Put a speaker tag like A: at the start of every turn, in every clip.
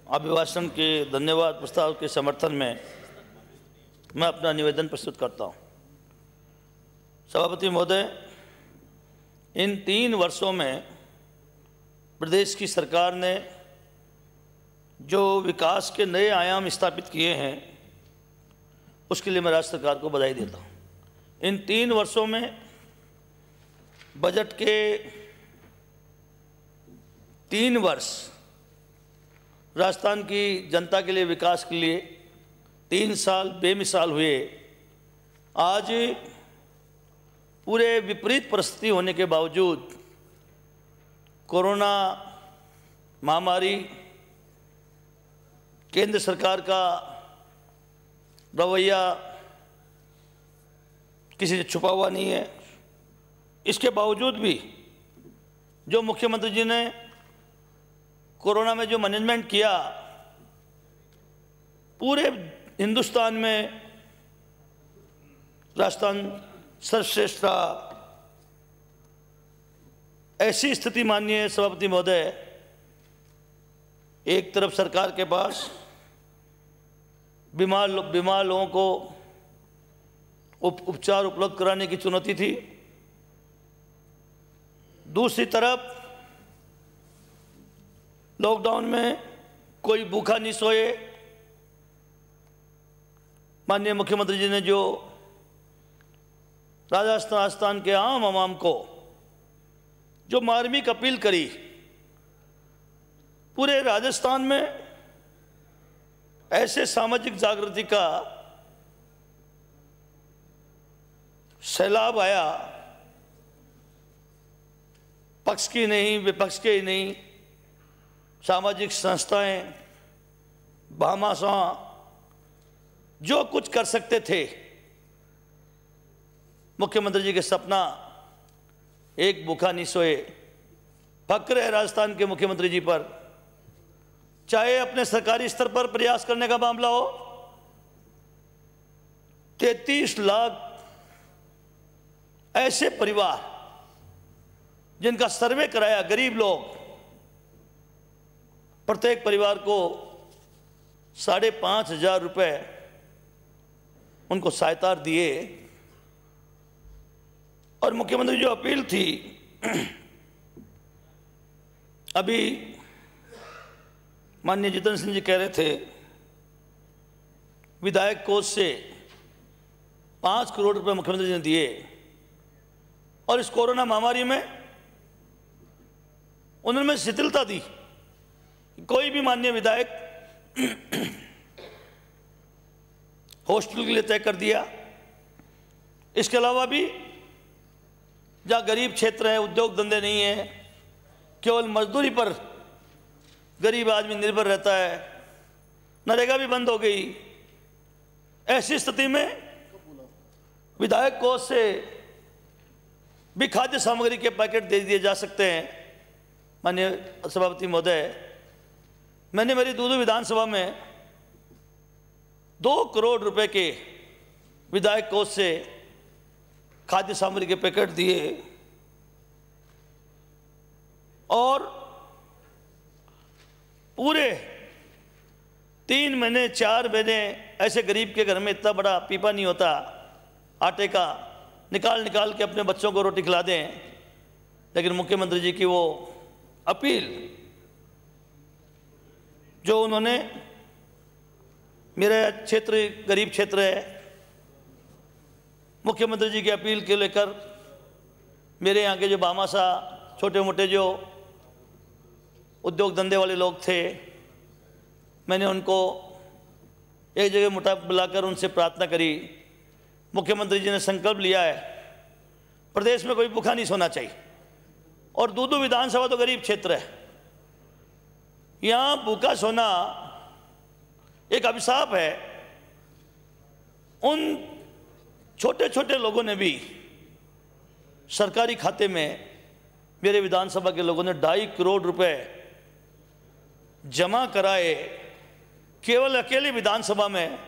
A: अभिभाषण के धन्यवाद प्रस्ताव के समर्थन में मैं अपना निवेदन प्रस्तुत करता हूं। सभापति महोदय, इन 3 वर्षों में प्रदेश की सरकार ने जो विकास के नए आयाम स्थापित किए हैं उसके लिए मैं राज्य सरकार को बधाई देता हूं। इन 3 वर्षों में बजट के 3 वर्ष राजस्थान की जनता के लिए विकास के लिए 3 साल बेमिसाल हुए। आज पूरे विपरीत परिस्थिति होने के बावजूद कोरोना महामारी, केंद्र सरकार का रवैया किसी से छुपा हुआ नहीं है। इसके बावजूद भी जो मुख्यमंत्री जी ने कोरोना में जो मैनेजमेंट किया, पूरे हिंदुस्तान में राजस्थान सर्वश्रेष्ठ रहा। ऐसी स्थिति माननीय सभापति महोदय, एक तरफ सरकार के पास बीमार लोगों को उपचार उपलब्ध कराने की चुनौती थी, दूसरी तरफ लॉकडाउन में कोई भूखा नहीं सोए। माननीय मुख्यमंत्री जी ने जो राजस्थान के आम आवाम को जो मार्मिक अपील करी, पूरे राजस्थान में ऐसे सामाजिक जागृति का सैलाब आया, पक्ष की नहीं विपक्ष के ही नहीं, सामाजिक संस्थाएं भामाशाह जो कुछ कर सकते थे। मुख्यमंत्री जी के सपना एक भूखा नहीं सोए। फक्र है राजस्थान के मुख्यमंत्री जी पर, चाहे अपने सरकारी स्तर पर प्रयास करने का मामला हो। 33 लाख ऐसे परिवार जिनका सर्वे कराया, गरीब लोग, प्रत्येक परिवार को 5,500 रुपये उनको सहायता दिए। और मुख्यमंत्री जो अपील थी, अभी माननीय जितेंद्र सिंह जी कह रहे थे, विधायक कोष से 5 करोड़ रुपए मुख्यमंत्री जी ने दिए। और इस कोरोना महामारी में उन्होंने शिथिलता दी। कोई भी माननीय विधायक हॉस्टल के लिए तय कर दिया। इसके अलावा भी जहाँ गरीब क्षेत्र है, उद्योग धंधे नहीं है, केवल मजदूरी पर गरीब आदमी निर्भर रहता है, नरेगा भी बंद हो गई। ऐसी स्थिति में विधायक कोष से भी खाद्य सामग्री के पैकेट दे दिए जा सकते हैं। माननीय सभापति महोदय, मैंने मेरी दूदू विधानसभा में 2 करोड़ रुपए के विधायक कोष से खाद्य सामग्री के पैकेट दिए। और पूरे 3 महीने 4 महीने ऐसे गरीब के घर में इतना बड़ा पीपा नहीं होता आटे का, निकाल के अपने बच्चों को रोटी खिला दें। लेकिन मुख्यमंत्री जी की वो अपील जो उन्होंने, मेरा क्षेत्र गरीब क्षेत्र है, मुख्यमंत्री जी की अपील के लेकर मेरे यहाँ के जो भामाशाह छोटे मोटे जो उद्योग धंधे वाले लोग थे, मैंने उनको एक जगह मुठा बुलाकर उनसे प्रार्थना करी। मुख्यमंत्री जी ने संकल्प लिया है, प्रदेश में कोई भूखा नहीं सोना चाहिए। और दूदू विधानसभा तो गरीब क्षेत्र है, यहाँ भूखा सोना एक अभिशाप है। उन छोटे छोटे लोगों ने भी सरकारी खाते में, मेरे विधानसभा के लोगों ने 2.5 करोड़ रुपए जमा कराए। केवल अकेली विधानसभा में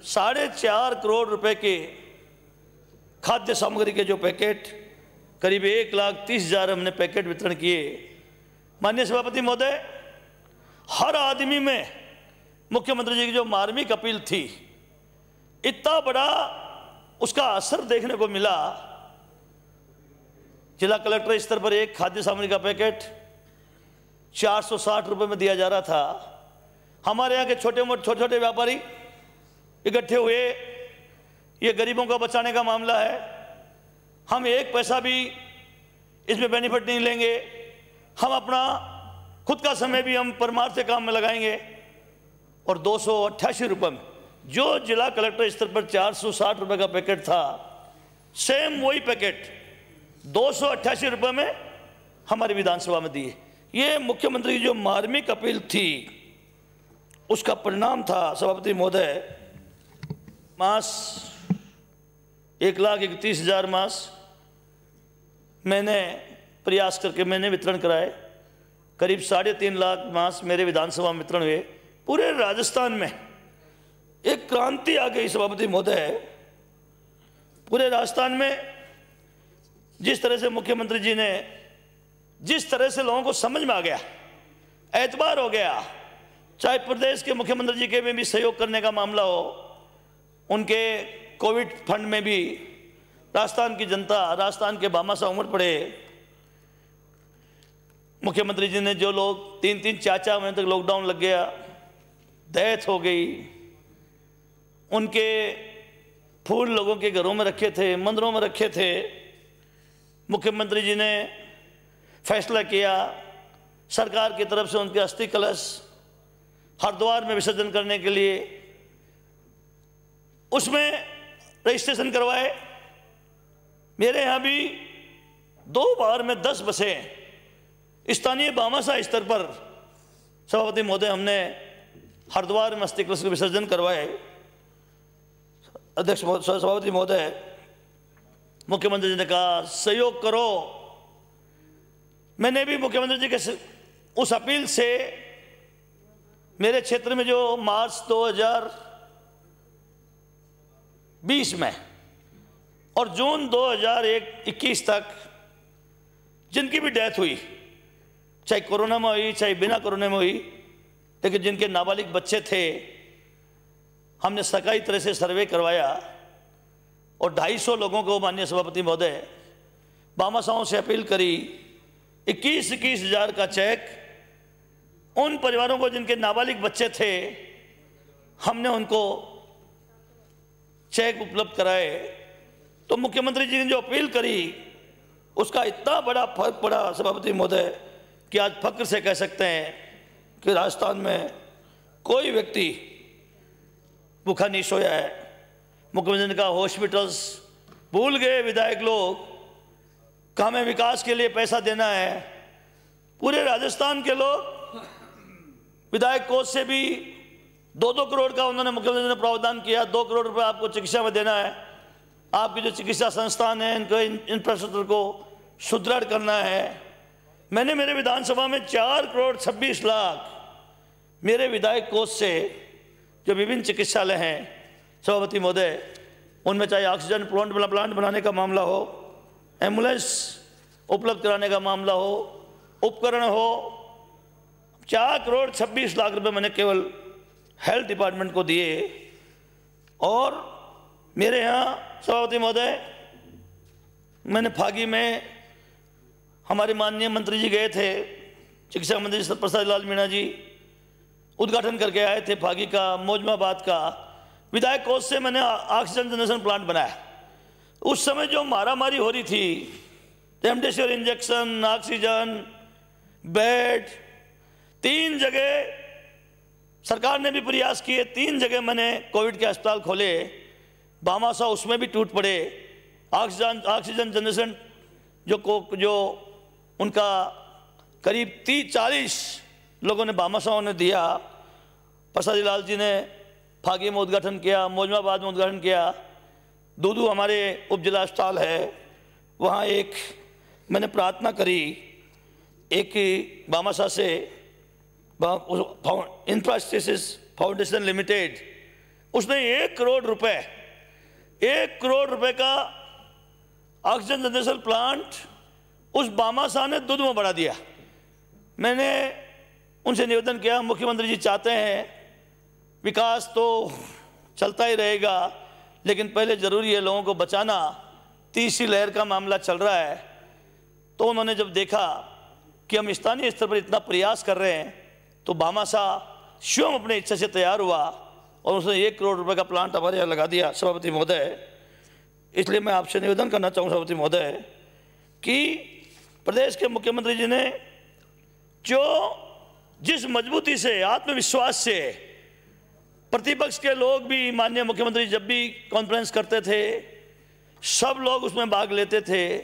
A: 4.5 करोड़ रुपए के खाद्य सामग्री के जो पैकेट, करीब 1,30,000 हमने पैकेट वितरण किए। माननीय सभापति महोदय, हर आदमी में मुख्यमंत्री जी की जो मार्मिक अपील थी, इतना बड़ा उसका असर देखने को मिला। जिला कलेक्टर स्तर पर एक खाद्य सामग्री का पैकेट 460 रुपये में दिया जा रहा था। हमारे यहाँ के छोटे छोटे व्यापारी इकट्ठे हुए, ये गरीबों को बचाने का मामला है, हम एक पैसा भी इसमें बेनिफिट नहीं लेंगे, हम अपना खुद का समय भी हम परमार्थ से काम में लगाएंगे। और 288 रुपये में जो जिला कलेक्टर स्तर पर 460 रुपये का पैकेट था, सेम वही पैकेट 288 रुपये में हमारी विधानसभा में दिए। ये मुख्यमंत्री की जो मार्मिक अपील थी उसका परिणाम था। सभापति महोदय, मास 1,31,000 मास मैंने प्रयास करके मैंने वितरण कराए। करीब 3.5 लाख मास मेरे विधानसभा में वितरण हुए। पूरे राजस्थान में एक क्रांति आ गई सभापति महोदय। पूरे राजस्थान में जिस तरह से मुख्यमंत्री जी ने, जिस तरह से लोगों को समझ में आ गया, एतबार हो गया, चाहे प्रदेश के मुख्यमंत्री जी के में भी सहयोग करने का मामला हो, उनके कोविड फंड में भी राजस्थान की जनता, राजस्थान के भामाशाह उमड़ पड़े। मुख्यमंत्री जी ने जो लोग 3-3, 4-4 महीने तक लॉकडाउन लग गया, डेथ हो गई, उनके फूल लोगों के घरों में रखे थे, मंदिरों में रखे थे, मुख्यमंत्री जी ने फैसला किया सरकार की तरफ से उनके अस्थि कलश हरिद्वार में विसर्जन करने के लिए, उसमें रजिस्ट्रेशन करवाए। मेरे यहाँ भी 2 बार में 10 बसें स्थानीय भामाशाह स्तर पर सभापति महोदय हमने हरिद्वार में अस्थि कलश के विसर्जन करवाए। अध्यक्ष सभापति महोदय, मुख्यमंत्री जी ने कहा सहयोग करो। मैंने भी मुख्यमंत्री जी के उस अपील से मेरे क्षेत्र में जो मार्च 2020 में और जून 2021 तक जिनकी भी डेथ हुई, चाहे कोरोना में हुई चाहे बिना कोरोना में हुई, लेकिन जिनके नाबालिग बच्चे थे, हमने सरकारी तरह से सर्वे करवाया और 250 लोगों को माननीय सभापति महोदय भामाशाहों से अपील करी 21-21 हज़ार का चेक उन परिवारों को जिनके नाबालिग बच्चे थे, हमने उनको चेक उपलब्ध कराए। तो मुख्यमंत्री जी ने जो अपील करी उसका इतना बड़ा फर्क पड़ा सभापति महोदय कि आज फक्र से कह सकते हैं कि राजस्थान में कोई व्यक्ति भूखा नहीं सोया है। मुख्यमंत्री ने कहा हॉस्पिटल्स भूल गए विधायक लोग, हमें विकास के लिए पैसा देना है। पूरे राजस्थान के लोग विधायक कोष से भी 2-2 करोड़ का उन्होंने मुख्यमंत्री ने प्रावधान किया। 2 करोड़ रुपए आपको चिकित्सा में देना है, आपकी जो चिकित्सा संस्थान है इनको इंफ्रास्ट्रक्चर को सुदृढ़ करना है। मैंने मेरे विधानसभा में 4 करोड़ 26 लाख मेरे विधायक कोष से जो विभिन्न चिकित्सालय हैं सभापति महोदय, उनमें चाहे ऑक्सीजन प्लांट बनाने का मामला हो, एम्बुलेंस उपलब्ध कराने का मामला हो, उपकरण हो, 4 करोड़ 26 लाख रुपए मैंने केवल हेल्थ डिपार्टमेंट को दिए। और मेरे यहाँ सभापति महोदय, मैंने फागी में हमारे माननीय मंत्री जी गए थे, चिकित्सा मंत्री सत्यप्रसाद लाल मीणा जी उद्घाटन करके आए थे फागी का, मौजमाबाद का। विधायक कोष से मैंने ऑक्सीजन जनरेशन प्लांट बनाया। उस समय जो मारामारी हो रही थी, रेमडेसिविर इंजेक्शन, ऑक्सीजन, बेड, 3 जगह सरकार ने भी प्रयास किए, 3 जगह मैंने कोविड के अस्पताल खोले। भामाशाह उसमें भी टूट पड़े। ऑक्सीजन जनरेशन जो उनका करीब 30-40 लोगों ने भामाशाहों ने दिया। प्रसाद लाल जी ने फागी में उद्घाटन किया, मौजमाबाद में उद्घाटन किया। दूदू हमारे उप जिला अस्पताल है, वहाँ एक मैंने प्रार्थना करी, एक भामाशाह से इंफ्रास्ट्रक्चर फाउंडेशन लिमिटेड, उसने 1 करोड़ रुपए का ऑक्सीजन जनरेशन प्लांट उस भामाशाह ने दूध में बढ़ा दिया। मैंने उनसे निवेदन किया, मुख्यमंत्री जी चाहते हैं विकास तो चलता ही रहेगा, लेकिन पहले ज़रूरी है लोगों को बचाना, तीसरी लहर का मामला चल रहा है। तो उन्होंने जब देखा कि हम स्थानीय स्तर पर इतना प्रयास कर रहे हैं, तो भामाशाह स्वयं अपने इच्छा से तैयार हुआ और उसने 1 करोड़ रुपए का प्लांट हमारे यहाँ लगा दिया सभापति महोदय। इसलिए मैं आपसे निवेदन करना चाहूँ सभापति महोदय कि प्रदेश के मुख्यमंत्री जी ने जो जिस मजबूती से, आत्मविश्वास से, प्रतिपक्ष के लोग भी, माननीय मुख्यमंत्री जब भी कॉन्फ्रेंस करते थे सब लोग उसमें भाग लेते थे।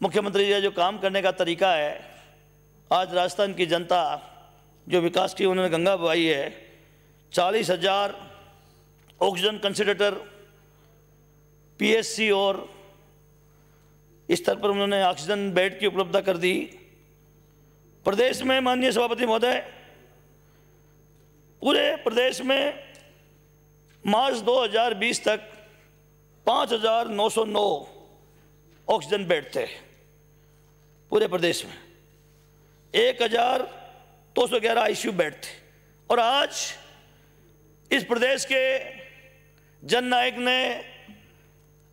A: मुख्यमंत्री जी जो काम करने का तरीका है, आज राजस्थान की जनता जो विकास की उन्होंने गंगा बहाई है, 40,000 ऑक्सीजन कंसंट्रेटर पीएससी और इस स्तर पर उन्होंने ऑक्सीजन बेड की उपलब्धता कर दी। प्रदेश में माननीय सभापति महोदय, पूरे प्रदेश में मार्च 2020 तक 5,909 ऑक्सीजन बेड थे पूरे प्रदेश में, 1,211 आईसीयू बेड थे। और आज इस प्रदेश के जननायक ने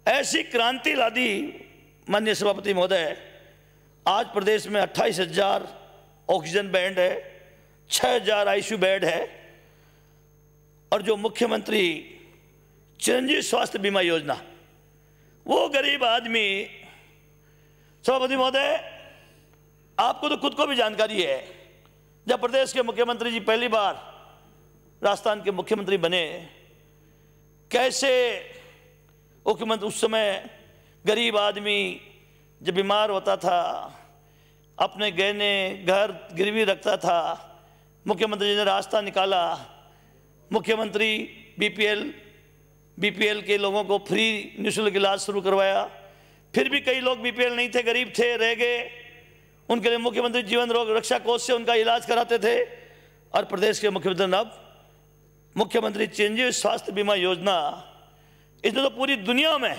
A: ऐसी क्रांति ला दी माननीय सभापति महोदय, आज प्रदेश में 28,000 ऑक्सीजन बेड है, 6,000 आईसीयू बेड है। और जो मुख्यमंत्री चिरंजीवी स्वास्थ्य बीमा योजना, वो गरीब आदमी, सभापति महोदय आपको तो खुद को भी जानकारी है, जब प्रदेश के मुख्यमंत्री जी पहली बार राजस्थान के मुख्यमंत्री बने, कैसे मुख्यमंत्री उस समय गरीब आदमी जब बीमार होता था अपने गहने घर गिरवी रखता था, मुख्यमंत्री जी ने रास्ता निकाला। मुख्यमंत्री बीपीएल के लोगों को फ्री निःशुल्क इलाज शुरू करवाया। फिर भी कई लोग बीपीएल नहीं थे, गरीब थे, रह गए, उनके लिए मुख्यमंत्री जीवन रोग रक्षा कोष से उनका इलाज कराते थे। और प्रदेश के मुख्यमंत्री ने अब मुख्यमंत्री चिरंजीवी स्वास्थ्य बीमा योजना, इसने तो पूरी दुनिया में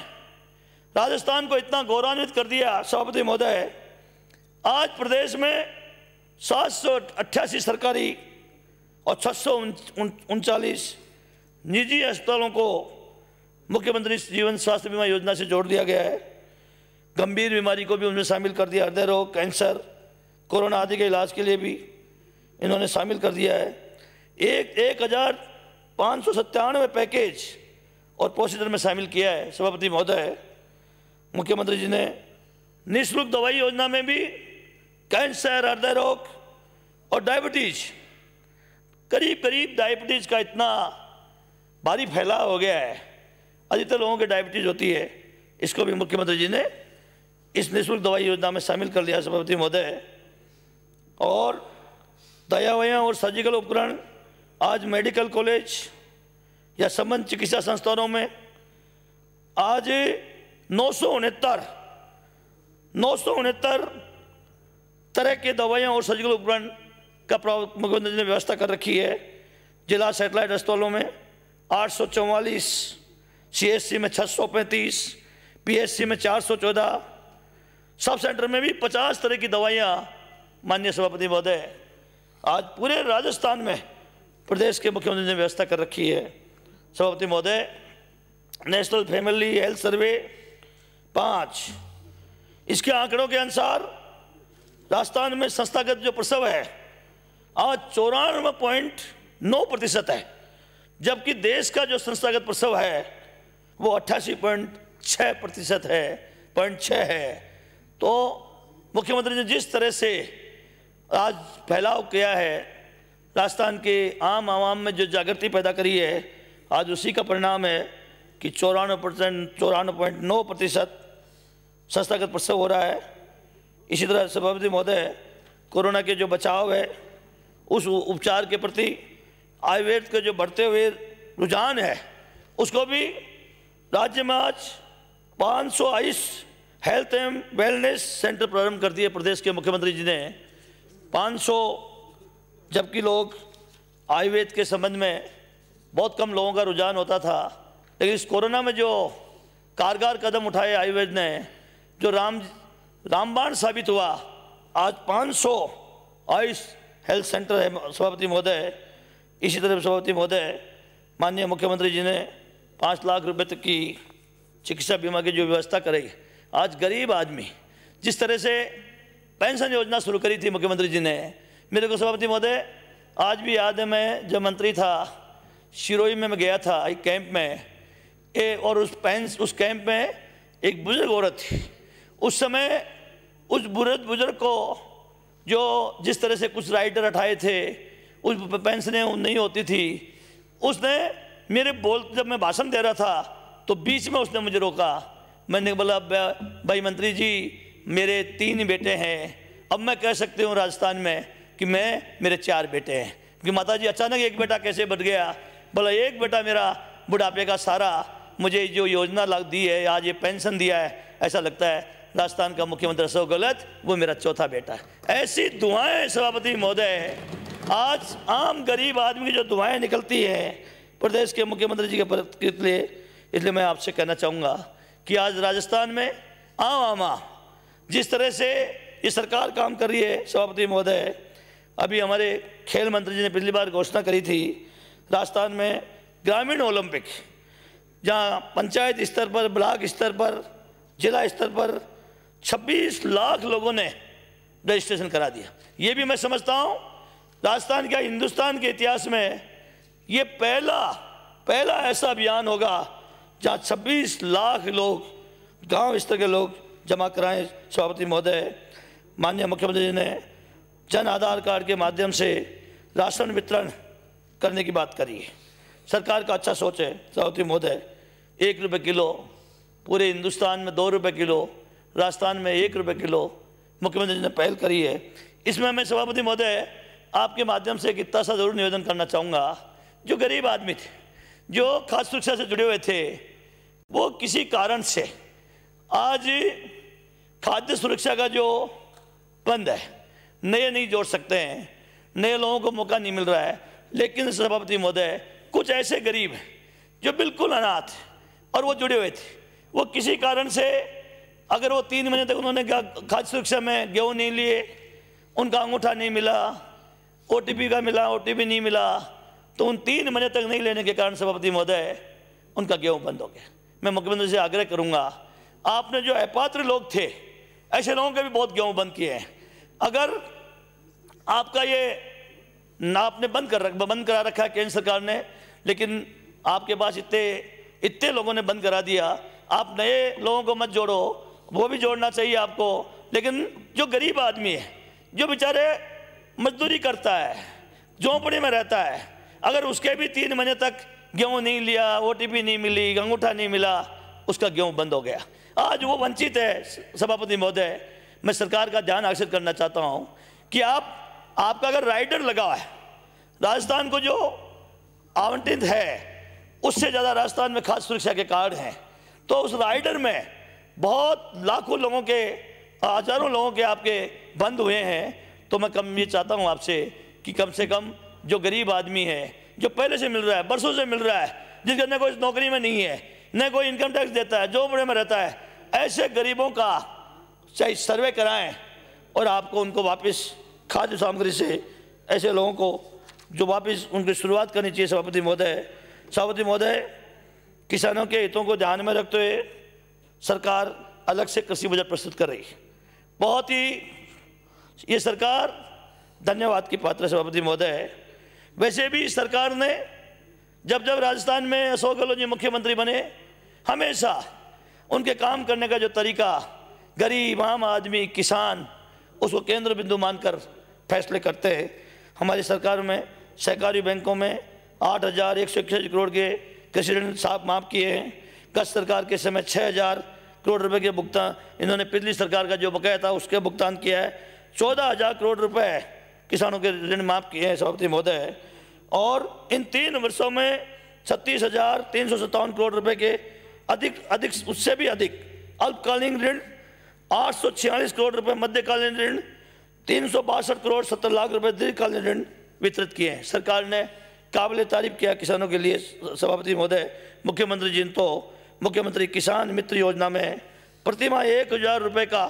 A: राजस्थान को इतना गौरवान्वित कर दिया सभापति महोदय। आज प्रदेश में 788 सरकारी और 639 निजी अस्पतालों को मुख्यमंत्री जीवन स्वास्थ्य बीमा योजना से जोड़ दिया गया है। गंभीर बीमारी को भी उनमें शामिल कर दिया, हृदय रोग, कैंसर, कोरोना आदि के इलाज के लिए भी इन्होंने शामिल कर दिया है। 1,597 पैकेज और प्रोसीजर में शामिल किया है सभापति महोदय। मुख्यमंत्री जी ने निःशुल्क दवाई योजना में भी कैंसर, हृदय रोग और डायबिटीज, करीब डायबिटीज का इतना भारी फैलाव हो गया है, अधिकतर लोगों के डायबिटीज होती है, इसको भी मुख्यमंत्री जी ने इस निःशुल्क दवाई योजना में शामिल कर लिया सभापति महोदय। और दवाइयाँ और सर्जिकल उपकरण आज मेडिकल कॉलेज या संबद्ध चिकित्सा संस्थानों में आज 969 तरह के दवाइयाँ और सर्जिकल उपकरण का मुख्यमंत्री ने व्यवस्था कर रखी है। जिला सैटेलाइट अस्पतालों में 844, सीएससी में 635, पीएचसी में 414, सब सेंटर में भी 50 तरह की दवाइयाँ माननीय सभापति महोदय आज पूरे राजस्थान में प्रदेश के मुख्यमंत्री ने व्यवस्था कर रखी है। सभापति महोदय, नेशनल फैमिली हेल्थ सर्वे 5, इसके आंकड़ों के अनुसार राजस्थान में संस्थागत जो प्रसव है आज 94.9% है, जबकि देश का जो संस्थागत प्रसव है वो 88.6% है, 0.6 है। तो मुख्यमंत्री ने जिस तरह से आज फैलाव किया है, राजस्थान के आम आवाम में जो जागृति पैदा करी है, आज उसी का परिणाम है कि 94.9% संस्थागत प्रसव हो रहा है। इसी तरह सभापति महोदय, कोरोना के जो बचाव है उस उपचार के प्रति आयुर्वेद के जो बढ़ते हुए रुझान है, उसको भी राज्य में आज 522 हेल्थ एंड वेलनेस सेंटर प्रारंभ कर दिए प्रदेश के मुख्यमंत्री जी ने। 500, जबकि लोग आयुर्वेद के संबंध में बहुत कम लोगों का रुझान होता था, लेकिन इस कोरोना में जो कारगर कदम उठाए आयुर्वेद ने, जो रामबाण साबित हुआ, आज 500 आयुष हेल्थ सेंटर है सभापति महोदय, इसी तरह सभापति महोदय माननीय मुख्यमंत्री जी ने 5 लाख रुपए तक की चिकित्सा बीमा की जो व्यवस्था कराई। आज गरीब आदमी जिस तरह से पेंशन योजना शुरू करी थी मुख्यमंत्री जी ने, मेरे को सभापति महोदय आज भी याद है, मैं जब मंत्री था शिरोई में मैं गया था एक कैंप में और उस कैंप में एक बुजुर्ग औरत थी। उस समय उस बुजुर्ग को जो जिस तरह से कुछ राइडर हटाए थे, उस पेंशनें नहीं होती थी, उसने जब मैं भाषण दे रहा था तो बीच में उसने मुझे रोका। मैंने बोला भाई मंत्री जी मेरे 3 बेटे हैं, अब मैं कह सकती हूँ राजस्थान में कि मेरे 4 बेटे हैं, कि माता जी अचानक एक बेटा कैसे बढ़ गया? बोला एक बेटा मेरा बुढ़ापे का सारा मुझे जो योजना दी है, आज ये पेंशन दिया है, ऐसा लगता है राजस्थान का मुख्यमंत्री अशोक गहलोत वो मेरा चौथा बेटा है। ऐसी दुआएं सभापति महोदय आज आम गरीब आदमी की जो दुआएं निकलती है प्रदेश के मुख्यमंत्री जी के लिए, इसलिए मैं आपसे कहना चाहूँगा कि आज राजस्थान में आम जिस तरह से ये सरकार काम कर रही है सभापति महोदय, अभी हमारे खेल मंत्री जी ने पिछली बार घोषणा करी थी राजस्थान में ग्रामीण ओलंपिक, जहाँ पंचायत स्तर पर, ब्लॉक स्तर पर, जिला स्तर पर 26 लाख लोगों ने रजिस्ट्रेशन करा दिया। ये भी मैं समझता हूँ राजस्थान क्या हिंदुस्तान के इतिहास में ये पहला ऐसा अभियान होगा जहाँ 26 लाख लोग गांव स्तर के लोग जमा कराएं। सभापति महोदय माननीय मुख्यमंत्री जी ने जन आधार कार्ड के माध्यम से राशन वितरण करने की बात करी है। सरकार का अच्छा सोच है सभापति महोदय। 1 रुपये किलो, पूरे हिंदुस्तान में 2 रुपये किलो, राजस्थान में 1 रुपये किलो मुख्यमंत्री जी ने पहल करी है। इसमें मैं सभापति महोदय आपके माध्यम से एक इतना सा जरूर निवेदन करना चाहूँगा, जो गरीब आदमी थे, जो खाद्य सुरक्षा से जुड़े हुए थे, वो किसी कारण से आज खाद्य सुरक्षा का जो बंद है, नए नहीं जोड़ सकते हैं, नए लोगों को मौका नहीं मिल रहा है। लेकिन सभापति महोदय कुछ ऐसे गरीब हैं जो बिल्कुल अनाथ और वो जुड़े हुए थे, वो किसी कारण से अगर वो 3 महीने तक उन्होंने खाद्य सुरक्षा में गेहूँ नहीं लिए, उनका अंगूठा नहीं मिला, OTP का मिला, OTP नहीं मिला, तो उन 3 महीने तक नहीं लेने के कारण सभापति महोदय उनका गेहूँ बंद हो गया। मैं मुख्यमंत्री से आग्रह करूँगा, आपने जो अपात्र लोग थे ऐसे लोगों के भी बहुत गेहूँ बंद किए हैं। अगर आपका ये ना आपने बंद करा रखा है केंद्र सरकार ने, लेकिन आपके पास इतने लोगों ने बंद करा दिया, आप नए लोगों को मत जोड़ो, वो भी जोड़ना चाहिए आपको। लेकिन जो गरीब आदमी है, जो बेचारे मजदूरी करता है, झोंपड़ी में रहता है, अगर उसके भी 3 महीने तक गेहूँ नहीं लिया, OTP नहीं मिली, अंगूठा नहीं मिला, उसका गेहूँ बंद हो गया, आज वो वंचित है। सभापति महोदय मैं सरकार का ध्यान आकर्षित करना चाहता हूँ कि आपका अगर राइडर लगा है, राजस्थान को जो आवंटित है उससे ज़्यादा राजस्थान में खाद्य सुरक्षा के कार्ड हैं, तो उस राइडर में बहुत लाखों लोगों के, हजारों लोगों के आपके बंद हुए हैं। तो मैं ये चाहता हूँ आपसे कि कम से कम जो गरीब आदमी है, जो पहले से मिल रहा है, बरसों से मिल रहा है, जिसका न कोई नौकरी में नहीं है, न कोई इनकम टैक्स देता है, जो बड़े में रहता है, ऐसे गरीबों का चाहे सर्वे कराएं और आपको उनको वापस खाद्य सामग्री से ऐसे लोगों को जो वापस उनकी शुरुआत करनी चाहिए। सभापति महोदय किसानों के हितों को ध्यान में रखते हुए सरकार अलग से कृषि बजट प्रस्तुत कर रही है। बहुत ही ये सरकार धन्यवाद की पात्र है सभापति महोदय। वैसे भी सरकार ने जब राजस्थान में अशोक गहलोत जी मुख्यमंत्री बने, हमेशा उनके काम करने का जो तरीका, गरीब आम आदमी किसान उसको केंद्र बिंदु मानकर फैसले करते हैं। हमारी सरकार में सहकारी बैंकों में 8,161 करोड़ के कृषि ऋण साफ माफ किए हैं। गत सरकार के समय 6,000 करोड़ रुपए के भुगतान, इन्होंने पिछली सरकार का जो बकाया था उसके भुगतान किया है। 14,000 करोड़ रुपए किसानों के ऋण माफ किए हैं सभापति महोदय। और इन 3 वर्षों में 36,357 करोड़ रुपए के अधिक उससे भी अधिक अल्पकालीन ऋण, 846 करोड़ रुपए मध्यकालीन ऋण, 362 करोड़ 70 लाख रुपए दीर्घकालीन ऋण वितरित किए हैं। सरकार ने काबिल तारीफ किया किसानों के लिए सभापति महोदय। मुख्यमंत्री जी तो मुख्यमंत्री किसान मित्र योजना में प्रतिमाह 1,000 रुपये का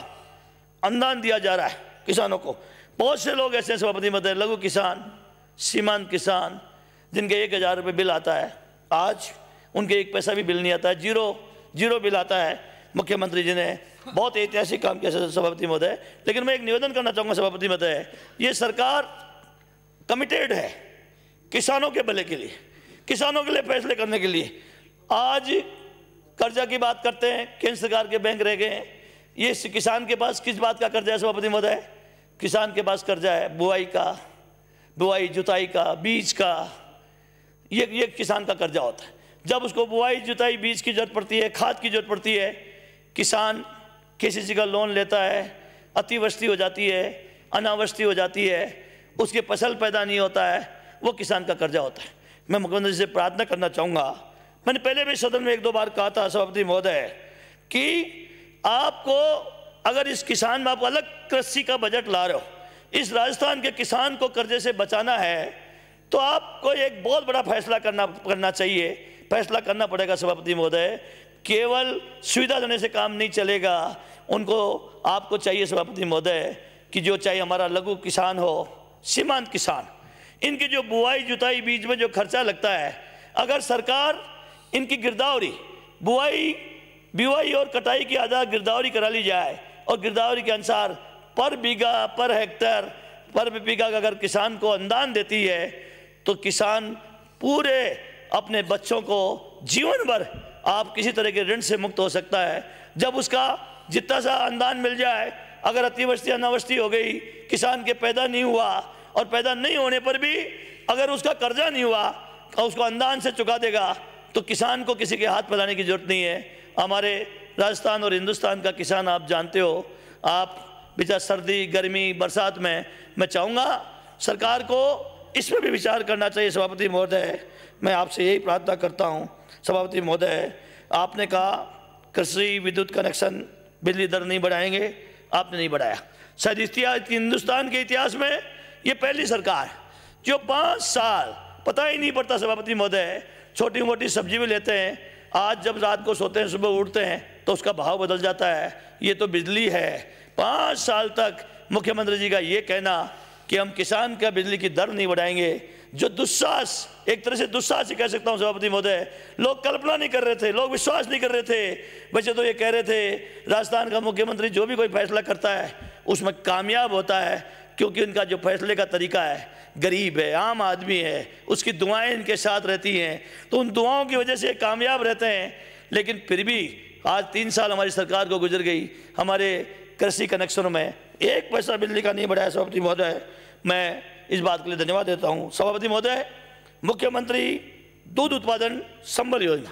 A: अनुदान दिया जा रहा है किसानों को। बहुत से लोग ऐसे सभापति महोदय, लघु किसान, सीमांत किसान, जिनके 1000 रुपये बिल आता है, आज उनके 1 पैसा भी बिल नहीं आता है, जीरो बिल आता है। मुख्यमंत्री जी ने बहुत ऐतिहासिक काम किया सभापति महोदय। लेकिन मैं एक निवेदन करना चाहूँगा सभापति महोदय, ये सरकार कमिटेड है किसानों के भले के लिए, किसानों के लिए फैसले करने के लिए। आज कर्जा की बात करते हैं, केंद्र सरकार के बैंक रह गए हैं। ये किसान के पास किस बात का कर्जा है सभापति महोदय? किसान के पास कर्जा है बुआई जुताई का, बीज का, ये किसान का कर्जा होता है। जब उसको बुआई जुताई बीज की जरूरत पड़ती है, खाद की जरूरत पड़ती है, किसान किसी का लोन लेता है, अतिवृष्टि हो जाती है, अनावृष्टि हो जाती है, उसके फसल पैदा नहीं होता है, वो किसान का कर्जा होता है। मैं मुख्यमंत्री से प्रार्थना करना चाहूँगा, मैंने पहले भी सदन में 1-2 बार कहा था सभापति महोदय कि आपको अगर इस किसान में आप अलग कृषि का बजट ला रहे हो, इस राजस्थान के किसान को कर्जे से बचाना है, तो आपको एक बहुत बड़ा फैसला करना चाहिए, फैसला करना पड़ेगा सभापति महोदय। केवल सुविधा देने से काम नहीं चलेगा, उनको आपको चाहिए सभापति महोदय कि जो चाहे हमारा लघु किसान हो, सीमांत किसान, इनकी जो बुआई जुताई बीज में जो खर्चा लगता है, अगर सरकार इनकी गिरदावरी बुआई और कटाई की आधा गिरदावरी करा ली जाए और गिरदावरी के अनुसार पर बीघा, पर हेक्टर, पर बीघा का अगर किसान को अनुदान देती है, तो किसान पूरे अपने बच्चों को जीवन भर आप किसी तरह के ऋण से मुक्त हो सकता है। जब उसका जितना सा अनुदान मिल जाए, अगर अतिवृष्टि अनावृष्टि हो गई, किसान के पैदा नहीं हुआ और पैदा नहीं होने पर भी अगर उसका कर्जा नहीं हुआ और उसको अनुदान से चुका देगा, तो किसान को किसी के हाथ फैलाने की जरूरत नहीं है। हमारे राजस्थान और हिंदुस्तान का किसान आप जानते हो, आप बेचारा सर्दी गर्मी बरसात में, मैं चाहूँगा सरकार को इसमें भी विचार करना चाहिए सभापति महोदय। मैं आपसे यही प्रार्थना करता हूँ सभापति महोदय, आपने कहा कृषि विद्युत कनेक्शन बिजली दर नहीं बढ़ाएंगे, आपने नहीं बढ़ाया। शायद हिंदुस्तान के इतिहास में ये पहली सरकार है जो 5 साल पता ही नहीं पड़ता सभापति महोदय, छोटी मोटी सब्जी भी लेते हैं, आज जब रात को सोते हैं सुबह उठते हैं तो उसका भाव बदल जाता है। ये तो बिजली है। 5 साल तक मुख्यमंत्री जी का ये कहना कि हम किसान का बिजली की दर नहीं बढ़ाएंगे, जो दुस्साहस, एक तरह से दुस्साहस ही कह सकता हूँ सभापति महोदय। लोग कल्पना नहीं कर रहे थे, लोग विश्वास नहीं कर रहे थे। वैसे तो ये कह रहे थे राजस्थान का मुख्यमंत्री जो भी कोई फैसला करता है उसमें कामयाब होता है, क्योंकि उनका जो फैसले का तरीका है, गरीब है, आम आदमी है, उसकी दुआएं इनके साथ रहती हैं, तो उन दुआओं की वजह से कामयाब रहते हैं। लेकिन फिर भी आज 3 साल हमारी सरकार को गुजर गई, हमारे कृषि कनेक्शनों में 1 पैसा बिजली का नहीं बढ़ाया सभापति महोदय। मैं इस बात के लिए धन्यवाद देता हूँ सभापति महोदय। मुख्यमंत्री दूध उत्पादन संबल योजना,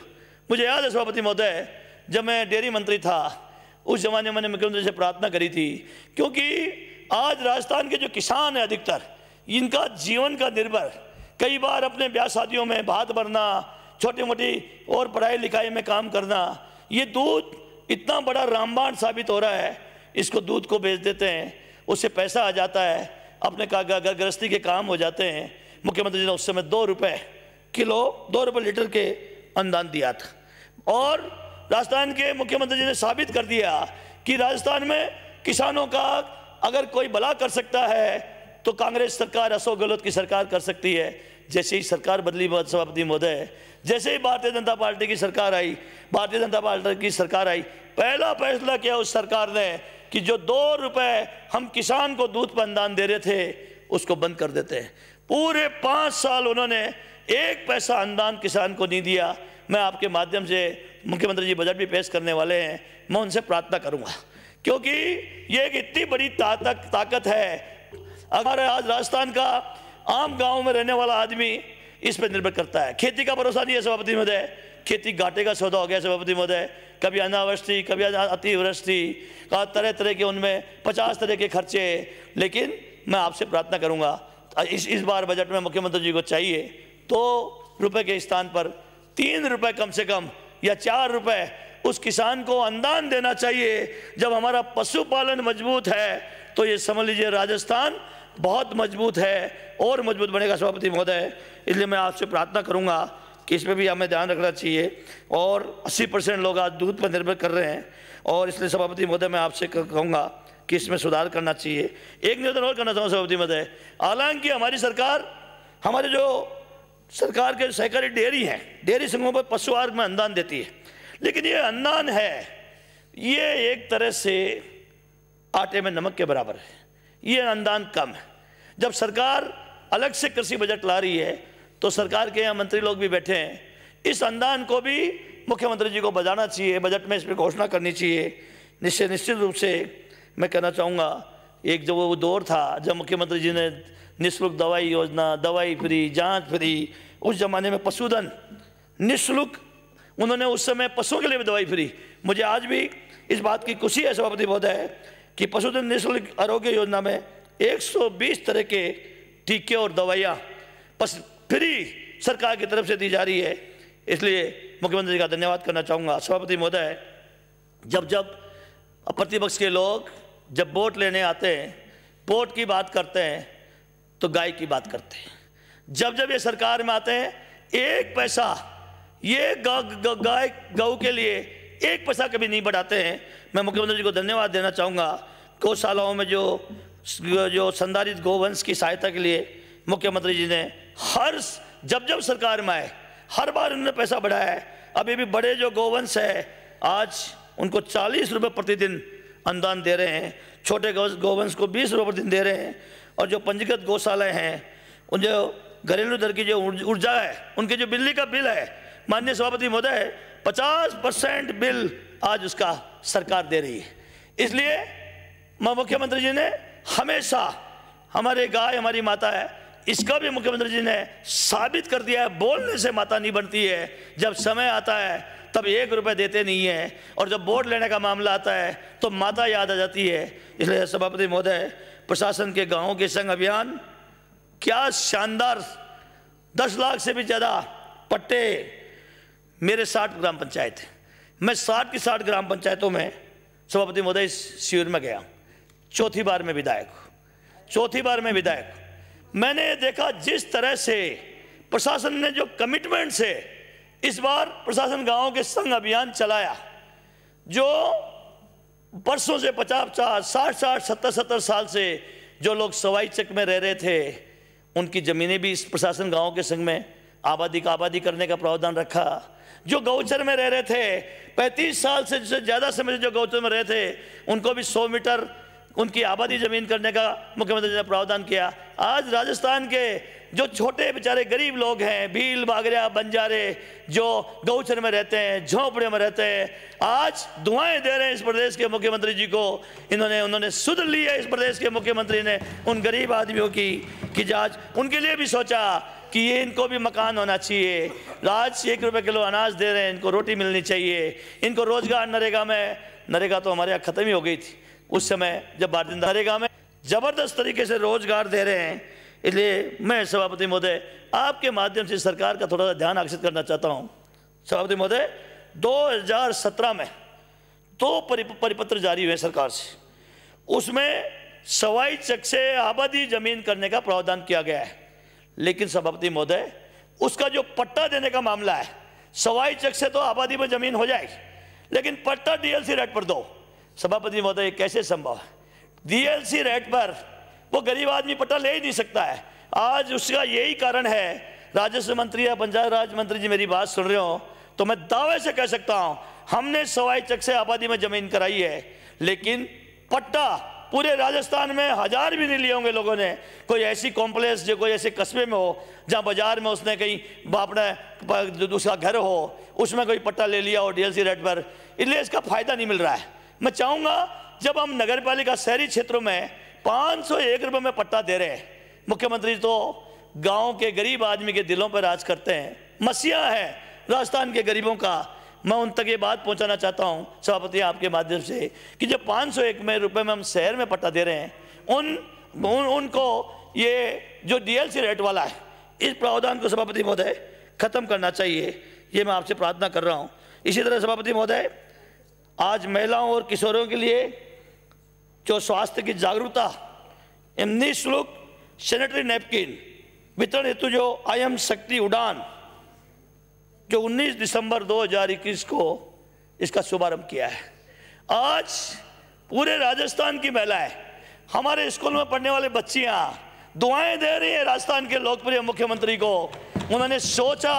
A: मुझे याद है सभापति महोदय, जब मैं डेयरी मंत्री था उस जमाने में मैंने मुख्यमंत्री से प्रार्थना करी थी, क्योंकि आज राजस्थान के जो किसान हैं अधिकतर, इनका जीवन का निर्भर कई बार अपने ब्याह शादियों में भात भरना, छोटी मोटी और पढ़ाई लिखाई में काम करना, ये दूध इतना बड़ा रामबाण साबित हो रहा है। इसको दूध को बेच देते हैं, उससे पैसा आ जाता है, अपने गृहस्थी के काम हो जाते हैं। मुख्यमंत्री जी ने उस समय 2 रुपये किलो, 2 रुपये लीटर के अनुदान दिया था, और राजस्थान के मुख्यमंत्री जी ने साबित कर दिया कि राजस्थान में किसानों का अगर कोई भला कर सकता है तो कांग्रेस सरकार, अशोक गहलोत की सरकार कर सकती है। जैसे ही सरकार बदली सभापति महोदय, जैसे ही भारतीय जनता पार्टी की सरकार आई, भारतीय जनता पार्टी की सरकार आई, पहला फैसला किया उस सरकार ने कि जो 2 रुपये हम किसान को दूध पर अनुदान दे रहे थे उसको बंद कर देते हैं। पूरे 5 साल उन्होंने 1 पैसा अनुदान किसान को नहीं दिया। मैं आपके माध्यम से, मुख्यमंत्री जी बजट भी पेश करने वाले हैं, मैं उनसे प्रार्थना करूंगा, क्योंकि ये एक इतनी बड़ी ताकत है। अगर आज राजस्थान का आम गांव में रहने वाला आदमी इस पर निर्भर करता है, खेती का भरोसा नहीं है सभापति महोदय, खेती घाटे का सौदा हो गया सभापति महोदय। कभी अनावृष्टि, कभी अतिवृष्टि का तरह तरह के, उनमें 50 तरह के खर्चे। लेकिन मैं आपसे प्रार्थना करूंगा इस बार बजट में मुख्यमंत्री जी को चाहिए 2 रुपये के स्थान पर 3 रुपये कम से कम या 4 रुपये उस किसान को अनुदान देना चाहिए। जब हमारा पशुपालन मजबूत है तो ये समझ लीजिए राजस्थान बहुत मजबूत है और मजबूत बनेगा सभापति महोदय। इसलिए मैं आपसे प्रार्थना करूंगा कि इसमें भी हमें ध्यान रखना चाहिए। और 80% लोग आज दूध पर निर्भर कर रहे हैं, और इसलिए सभापति महोदय मैं आपसे कहूँगा कि इसमें सुधार करना चाहिए। एक निवेदन और करना चाहूँगा सभापति महोदय, हालांकि हमारी सरकार, हमारे जो सरकार के सहकारी डेयरी हैं, डेयरी संघों पर पशु आहार में अनुदान देती है, लेकिन ये अनुदान है, ये एक तरह से आटे में नमक के बराबर है, ये अनुदान कम है। जब सरकार अलग से कृषि बजट ला रही है तो सरकार के यहाँ मंत्री लोग भी बैठे हैं, इस अनुदान को भी मुख्यमंत्री जी को बढ़ाना चाहिए, बजट में इस पर घोषणा करनी चाहिए। निश्चित रूप से मैं कहना चाहूँगा, एक जो वो दौर था जब मुख्यमंत्री जी ने निःशुल्क दवाई योजना, दवाई फ्री, जांच फ्री, उस जमाने में पशुधन निःशुल्क, उन्होंने उस समय पशुओं के लिए भी दवाई फ्री। मुझे आज भी इस बात की खुशी है सभापति महोदय कि पशुधन निःशुल्क आरोग्य योजना में 120 तरह के टीके और दवाइयाँ फ्री सरकार की तरफ से दी जा रही है। इसलिए मुख्यमंत्री जी का धन्यवाद करना चाहूँगा। सभापति महोदय, जब जब प्रतिपक्ष के लोग जब वोट लेने आते हैं, वोट की बात करते हैं तो गाय की बात करते हैं, जब जब ये सरकार में आते हैं एक पैसा ये गाय गऊ के लिए एक पैसा कभी नहीं बढ़ाते हैं। मैं मुख्यमंत्री जी को धन्यवाद देना चाहूँगा। गौशालाओं में जो संधारित गोवंश की सहायता के लिए मुख्यमंत्री जी ने जब जब सरकार में आए हर बार उन्होंने पैसा बढ़ाया है। अभी भी बड़े जो गोवंश है आज उनको 40 रुपये प्रतिदिन अनुदान दे रहे हैं, छोटे गोवंश को 20 रुपये प्रतिदिन दे रहे हैं, और जो पंजीकृत गौशालाएँ हैं उन जो घरेलू दर की जो ऊर्जा है, उनके जो बिजली का बिल है, माननीय सभापति महोदय 50% बिल आज उसका सरकार दे रही है। इसलिए मुख्यमंत्री जी ने हमेशा हमारे गाय हमारी माता है, इसका भी मुख्यमंत्री जी ने साबित कर दिया है। बोलने से माता नहीं बनती है, जब समय आता है तब 1 रुपये देते नहीं है, और जब वोट लेने का मामला आता है तो माता याद आ जाती है। इसलिए सभापति महोदय, प्रशासन के गाँवों के संग अभियान क्या शानदार, 10 लाख से भी ज़्यादा पट्टे मेरे 60 ग्राम पंचायत है, मैं 60 की 60 ग्राम पंचायतों में सभापति महोदय शिविर में गया। चौथी बार में विधायक मैंने देखा जिस तरह से प्रशासन ने जो कमिटमेंट से इस बार प्रशासन गांवों के संग अभियान चलाया, जो वर्षों से 50-50, 60-60, 70-70 साल से जो लोग सवाई चक में रह रहे थे, उनकी ज़मीनें भी इस प्रशासन गांवों के संग में आबादी करने का प्रावधान रखा। जो गौचर में रह रहे थे 35 साल से ज़्यादा समय से जो गौचर में रहे थे, उनको भी 100 मीटर उनकी आबादी ज़मीन करने का मुख्यमंत्री जी ने प्रावधान किया। आज राजस्थान के जो छोटे बेचारे गरीब लोग हैं, भील, बागरिया, बंजारे, जो गौचर में रहते हैं, झोंपड़े में रहते हैं, आज दुआएं दे रहे हैं इस प्रदेश के मुख्यमंत्री जी को। उन्होंने सुध ली है इस प्रदेश के मुख्यमंत्री ने उन गरीब आदमियों की, कि आज उनके लिए भी सोचा कि ये इनको भी मकान होना चाहिए। आज 1 रुपये किलो अनाज दे रहे हैं, इनको रोटी मिलनी चाहिए, इनको रोजगार। नरेगा तो हमारे यहाँ ख़त्म ही हो गई थी उस समय जब भारतीय नरेगा में ज़बरदस्त तरीके से रोजगार दे रहे हैं। इसलिए मैं सभापति महोदय आपके माध्यम से सरकार का थोड़ा सा ध्यान आकर्षित करना चाहता हूँ। सभापति महोदय, 2017 में 2 परिपत्र जारी हुए सरकार से, उसमें सवाई चक से आबादी ज़मीन करने का प्रावधान किया गया है। लेकिन सभापति महोदय, उसका जो पट्टा देने का मामला है, सवाई चक से तो आबादी में ज़मीन हो जाएगी, लेकिन पट्टा डीएलसी रेट पर दो। सभापति महोदय, कैसे संभव है? डीएलसी रेट पर वो गरीब आदमी पट्टा ले ही नहीं सकता है। आज उसका यही कारण है, राजस्व मंत्री या पंचायत राज मंत्री जी मेरी बात सुन रहे हो तो मैं दावे से कह सकता हूं, हमने सवाई चक से आबादी में ज़मीन कराई है, लेकिन पट्टा पूरे राजस्थान में 1000 भी नहीं लिए होंगे लोगों ने। कोई ऐसी कॉम्प्लेक्स जो कोई ऐसे कस्बे में हो जहाँ बाजार में उसने कहीं अपना दूसरा घर हो, उसमें कोई पट्टा ले लिया हो डीएलसी रेट पर, इसलिए इसका फ़ायदा नहीं मिल रहा है। मैं चाहूँगा जब हम नगर पालिका शहरी क्षेत्रों में 501 रुपये में पट्टा दे रहे हैं, मुख्यमंत्री तो गांव के गरीब आदमी के दिलों पर राज करते हैं, मसीहा है राजस्थान के गरीबों का। मैं उन तक ये बात पहुंचाना चाहता हूं सभापति आपके माध्यम से कि जब 501 रुपये में हम शहर में पट्टा दे रहे हैं, उनको ये जो डीएलसी रेट वाला है, इस प्रावधान को सभापति महोदय ख़त्म करना चाहिए, ये मैं आपसे प्रार्थना कर रहा हूँ। इसी तरह सभापति महोदय, आज महिलाओं और किशोरों के लिए जो स्वास्थ्य की जागरूकता एवं निःशुल्क सैनिटरी नैपकिन वितरण हेतु जो IM शक्ति उड़ान जो 19 दिसंबर 2021 को इसका शुभारंभ किया है। आज पूरे राजस्थान की महिलाएं, हमारे स्कूल में पढ़ने वाले बच्चियां दुआएं दे रही हैं राजस्थान के लोकप्रिय मुख्यमंत्री को। उन्होंने सोचा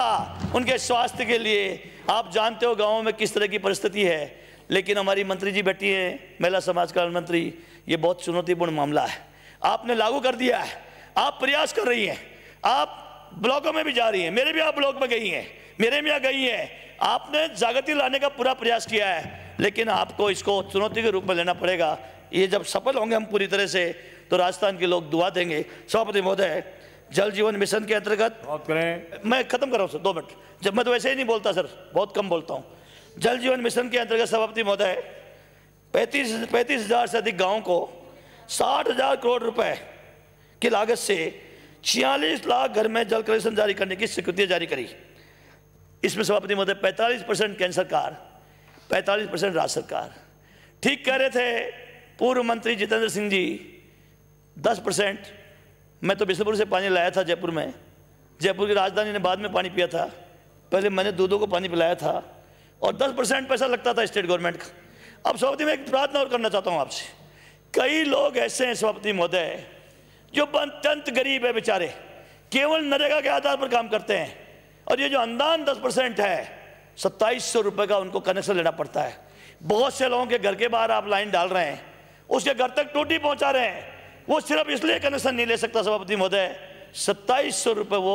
A: उनके स्वास्थ्य के लिए। आप जानते हो गाँव में किस तरह की परिस्थिति है, लेकिन हमारी मंत्री जी बैठी है, महिला समाज कल्याण मंत्री, ये बहुत चुनौतीपूर्ण मामला है। आपने लागू कर दिया है, आप प्रयास कर रही हैं, आप ब्लॉकों में भी जा रही हैं, मेरे भी आप ब्लॉक में गई हैं, मेरे में गई हैं, आपने जागृति लाने का पूरा प्रयास किया है, लेकिन आपको इसको चुनौती के रूप में लेना पड़ेगा। ये जब सफल होंगे हम पूरी तरह से, तो राजस्थान के लोग दुआ देंगे। सभापति महोदय, जल जीवन मिशन के अंतर्गत, मैं खत्म कर रहा हूँ सर, 2 मिनट, जब मैं तो वैसे ही नहीं बोलता सर, बहुत कम बोलता हूँ। जल जीवन मिशन के अंतर्गत सभापति महोदय 35,000 से अधिक गाँव को 60,000 करोड़ रुपए की लागत से 46 लाख घर में जल कनेक्शन जारी करने की स्वीकृति जारी करी। इसमें सभापति महोदय 45% केंद्र सरकार, 45% राज्य सरकार। ठीक कह रहे थे पूर्व मंत्री जितेंद्र सिंह जी, 10%। मैं तो बिशनपुर से पानी लाया था जयपुर में, जयपुर की राजधानी ने बाद में पानी पिया था, पहले मैंने दूधों को पानी पिलाया था, और 10% पैसा लगता था स्टेट गवर्नमेंट का। अब सभापति, मैं एक प्रार्थना और करना चाहता हूँ आपसे। कई लोग ऐसे हैं सभापति महोदय जो अत्यंत गरीब है बेचारे, केवल नरेगा के आधार पर काम करते हैं, और ये जो अनुदान 10% है, 2700 रुपये का उनको कनेक्शन लेना पड़ता है। बहुत से लोगों के घर के बाहर आप लाइन डाल रहे हैं, उसके घर तक टूटी पहुंचा रहे हैं, वो सिर्फ इसलिए कनेक्शन नहीं ले सकता सभापति महोदय, 2700 रुपये वो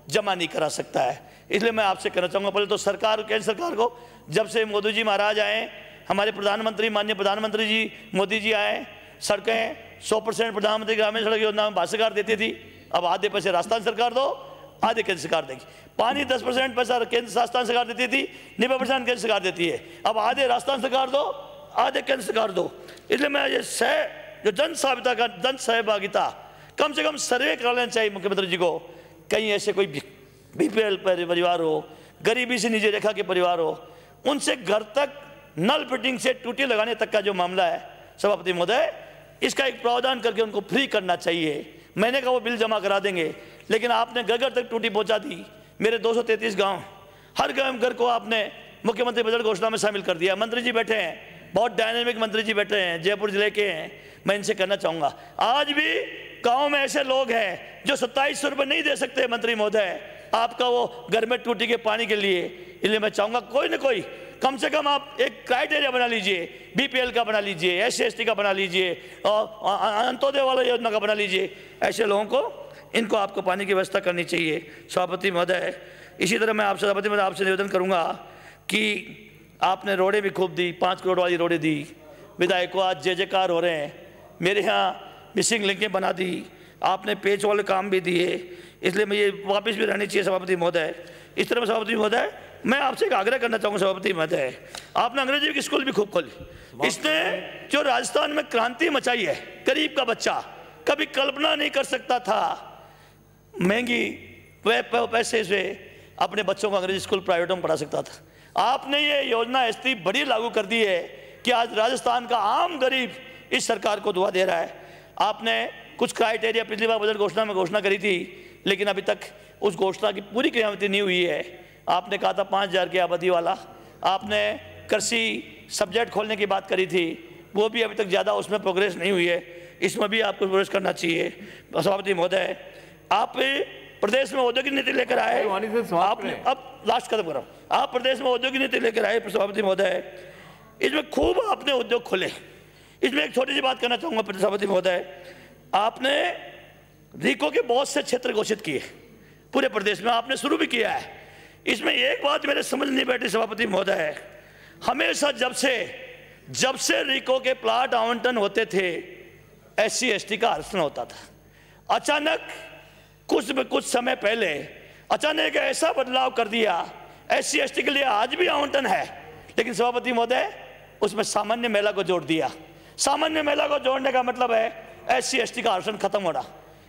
A: जमा नहीं करा सकता है। इसलिए मैं आपसे कहना चाहूँगा, पहले तो सरकार, केंद्र सरकार को, जब से मोदी जी महाराज आए, हमारे प्रधानमंत्री, माननीय प्रधानमंत्री जी मोदी जी आए, सड़कें 100% प्रधानमंत्री ग्रामीण सड़क योजना में भारत सरकार देती थी, अब आधे पैसे राजस्थान सरकार दो, आधे केंद्र सरकार देगी। पानी 10% पैसा केंद्र राजस्थान सरकार देती थी, 90% केंद्र सरकार देती है, अब आधे राजस्थान सरकार दो, आधे केंद्र सरकार दो। इसलिए मैं ये जो जन सहभागिता, कम से कम सर्वे करा लेना चाहिए मुख्यमंत्री जी को। कहीं ऐसे कोई BPL परिवार हो, गरीबी से नीचे रेखा के परिवार हो, उनसे घर तक नल फिटिंग से टूटी लगाने तक का जो मामला है सभापति महोदय, इसका एक प्रावधान करके उनको फ्री करना चाहिए। मैंने कहा वो बिल जमा करा देंगे, लेकिन आपने घर घर तक टूटी पहुंचा दी। मेरे 233 गांव, हर घर को आपने मुख्यमंत्री बजट घोषणा में शामिल कर दिया। मंत्री जी बैठे हैं, बहुत डायनेमिक मंत्री जी बैठे हैं, जयपुर जिले के हैं। मैं इनसे कहना चाहूँगा, आज भी गाँव में ऐसे लोग हैं जो 2700 रुपये नहीं दे सकते मंत्री महोदय, आपका वो घर में टूटी के पानी के लिए। इसलिए मैं चाहूँगा कोई ना कोई, कम से कम आप एक क्राइटेरिया बना लीजिए, BPL का बना लीजिए, SC/ST का बना लीजिए, और अंत्योदय वाला योजना का बना लीजिए। ऐसे लोगों को, इनको आपको पानी की व्यवस्था करनी चाहिए सभापति महोदय। इसी तरह मैं आपसे सभापति महोदय आपसे निवेदन करूँगा कि आपने रोडें भी खूब दी, 5 करोड़ वाली रोडें दी, विधायकों आज जय जयकार हो रहे हैं। मेरे यहाँ मिसिंग लिंकें बना दी, आपने पेच वाले काम भी दिए, इसलिए मैं ये वापस भी रहनी चाहिए सभापति महोदय। इस तरह सभापति महोदय मैं आपसे एक आग्रह करना चाहूँगा सभापति महोदय, आपने अंग्रेजी की स्कूल भी खूब खोली, इसने जो राजस्थान में क्रांति मचाई है। गरीब का बच्चा कभी कल्पना नहीं कर सकता था महंगी पैसे से अपने बच्चों को अंग्रेजी स्कूल प्राइवेटों में पढ़ा सकता था। आपने ये योजना ऐसी बड़ी लागू कर दी है कि आज राजस्थान का आम गरीब इस सरकार को दुआ दे रहा है। आपने कुछ क्राइटेरिया पिछली बार बजट घोषणा में घोषणा करी थी, लेकिन अभी तक उस घोषणा की पूरी क्रियान्वित नहीं हुई है। आपने कहा था 5000 की आबादी वाला, आपने कृषि सब्जेक्ट खोलने की बात करी थी, वो भी अभी तक ज़्यादा उसमें प्रोग्रेस नहीं हुई है, इसमें भी आपको प्रोग्रेस करना चाहिए सभापति महोदय। आप प्रदेश में औद्योगिक नीति लेकर आए, आपने, अब लास्ट खत्म करो, आप प्रदेश में औद्योगिक नीति लेकर आए सभापति महोदय, इसमें खूब आपने उद्योग खोले। इसमें एक छोटी सी बात करना चाहूँगा सभापति महोदय, आपने RICO के बहुत से क्षेत्र घोषित किए पूरे प्रदेश में, आपने शुरू भी किया है। इसमें एक बात मेरे समझ नहीं बैठी सभापति महोदय, हमेशा जब से RICO के प्लाट आवंटन होते थे SC/ST का आरक्षण होता था। अचानक कुछ समय पहले अचानक ऐसा बदलाव कर दिया, SC/ST के लिए आज भी आवंटन है, लेकिन सभापति महोदय उसमें सामान्य महिला को जोड़ दिया। सामान्य महिला को जोड़ने का मतलब है SC/ST का आरक्षण खत्म होना।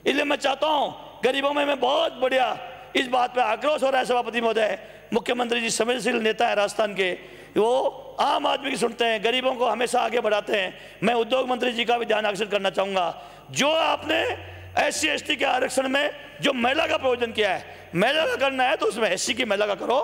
A: इसलिए मैं चाहता हूँ, गरीबों में बहुत बढ़िया इस बात पे आक्रोश हो रहा है सभापति महोदय। मुख्यमंत्री जी संवेदनशील नेता है राजस्थान के, वो आम आदमी की सुनते हैं, गरीबों को हमेशा आगे बढ़ाते हैं। मैं उद्योग मंत्री जी का भी ध्यान आकर्षित करना चाहूँगा, जो आपने SC/ST के आरक्षण में जो महिला का प्रयोजन किया है, महिला का करना है तो उसमें SC की महिला का करो,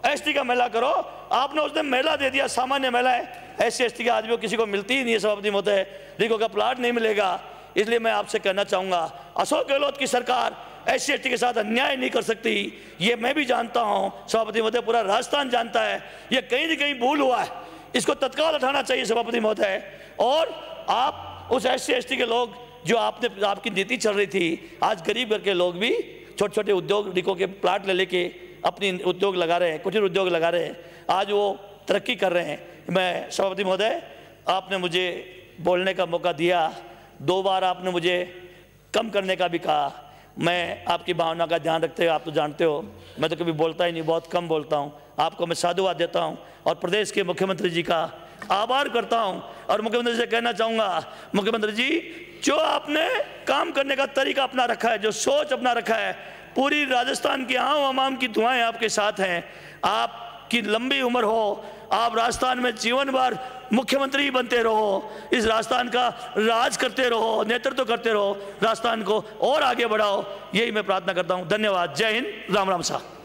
A: एसटी का मेला करो। आपने उसने मेला दे दिया, सामान्य मेला है, SC ST के आदमी को किसी को मिलती ही नहीं है सभापति महोदय, रिको का प्लाट नहीं मिलेगा। इसलिए मैं आपसे कहना चाहूँगा, अशोक गहलोत की सरकार SC ST के साथ अन्याय नहीं कर सकती, ये मैं भी जानता हूँ, सभापति महोदय पूरा राजस्थान जानता है। ये कहीं न कहीं भूल हुआ है, इसको तत्काल उठाना चाहिए सभापति महोदय। और आप उस SC ST के लोग जो आपकी नीति चल रही थी, आज गरीब घर के लोग भी छोटे छोटे उद्योग रिको के प्लाट ले लेके अपनी उद्योग लगा रहे हैं, कुटीर उद्योग लगा रहे हैं, आज वो तरक्की कर रहे हैं। मैं सभापति महोदय, आपने मुझे बोलने का मौका दिया, 2 बार आपने मुझे कम करने का भी कहा। मैं आपकी भावना का ध्यान रखते हुए, आप तो जानते हो मैं तो कभी बोलता ही नहीं, बहुत कम बोलता हूँ। आपको मैं साधुवाद देता हूँ और प्रदेश के मुख्यमंत्री जी का आभार करता हूँ। और मुख्यमंत्री से कहना चाहूँगा, मुख्यमंत्री जी जो आपने काम करने का तरीका अपना रखा है, जो सोच अपना रखा है, पूरी राजस्थान की आवाम की दुआएं आपके साथ हैं। आपकी लंबी उम्र हो, आप राजस्थान में जीवन भर मुख्यमंत्री बनते रहो, इस राजस्थान का राज करते रहो, नेतृत्व करते रहो, राजस्थान को और आगे बढ़ाओ, यही मैं प्रार्थना करता हूँ। धन्यवाद। जय हिंद। राम राम साहब।